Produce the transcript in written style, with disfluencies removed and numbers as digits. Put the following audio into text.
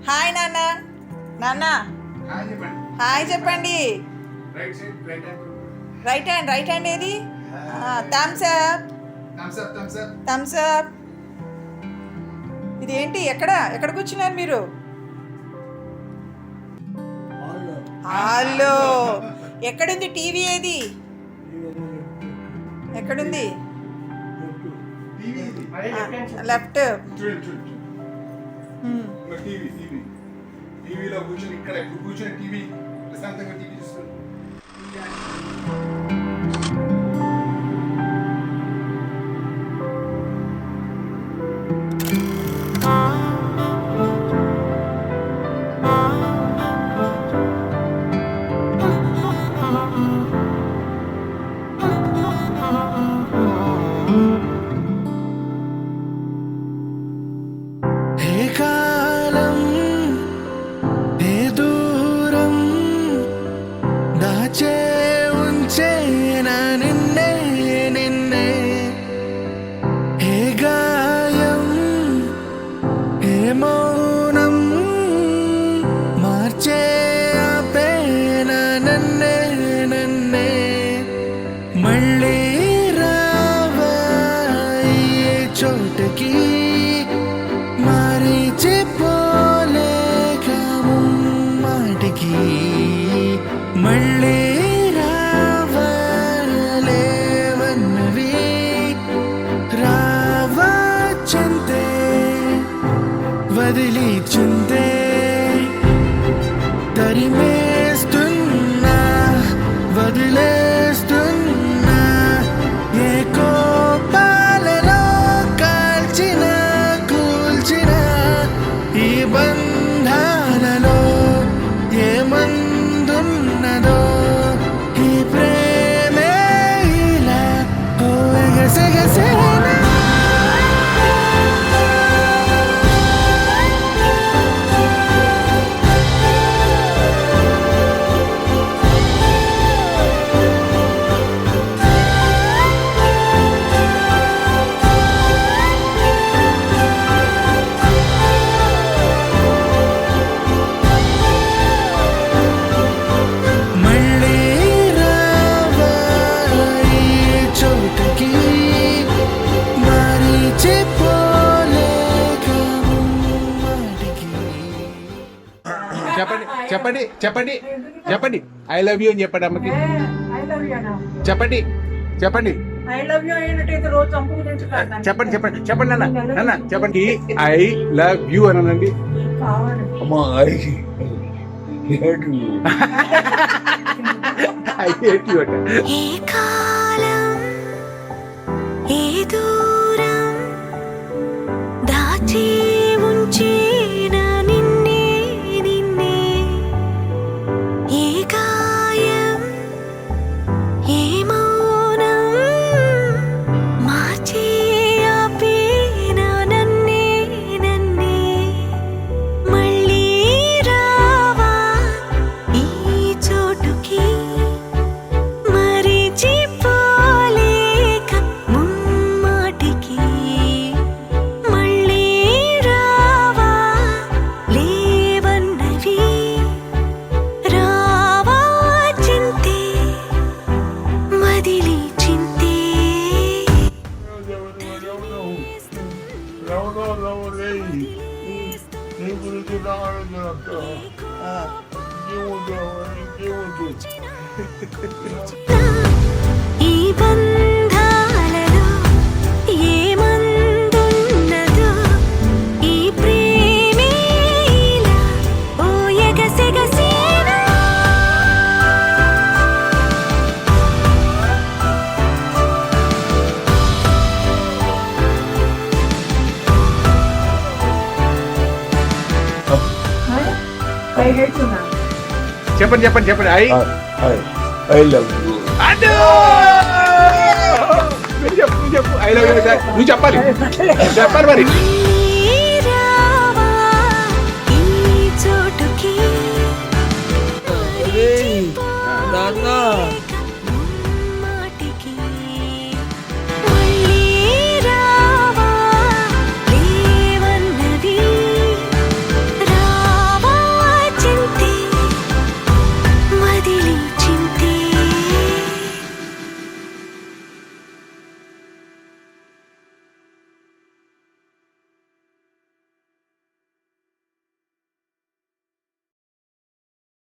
Hi నాన్న. నాన్న hi చెప్పండి. రైట్ హ్యాండ్ ఏది? Thumbs up. Thumbs up. ఇది ఏంటి? ఎక్కడ కూర్చున్నారు మీరు? హలో, ఎక్కడుంది టీవీ? ఏది ఎక్కడుంది? లెఫ్ట్. టీవీలో కూర్చొని ఇక్కడ కూర్చొని టీవీ ప్రశాంతంగా టీవీ చూస్తుంది. చోటకి మరిచిపోలేక మాటికి మళ్ళీ రావాలేవన్నవి రావచ్చంతే వదిలి చింతే తరిమేస్తున్నా వదిలేస్తున్నా ఏ కోపాలలో కాల్చిన కూల్చిన ఈ బంధాలలో ఏ మందున్నదో ఈ ప్రేమే ఇలా ఓ ఎగసెగసేనా. చెప్పండి చెప్పండి చెప్పండి చెప్పండి. ఐ లవ్ యూ అని చెప్పండి అమ్మకి. చెప్పండి చెప్పండి చెప్పండి చెప్పండి చెప్పండి నాన్న నాన్న చెప్పండి. ఐ లవ్ యూ అనండి. అమ్మా I hate you. I hate you అంటే ఈ బంధాలలో ఏ మందున్నదో ఈ ప్రేమే ఇలా ఓ ఎగసెగసేనా. చెప్పండి చెప్పండి చెప్పండి. I love you. చెప్పు చెప్పు. I love you. నువ్వు చెప్పాలి చెప్పాలి మరి.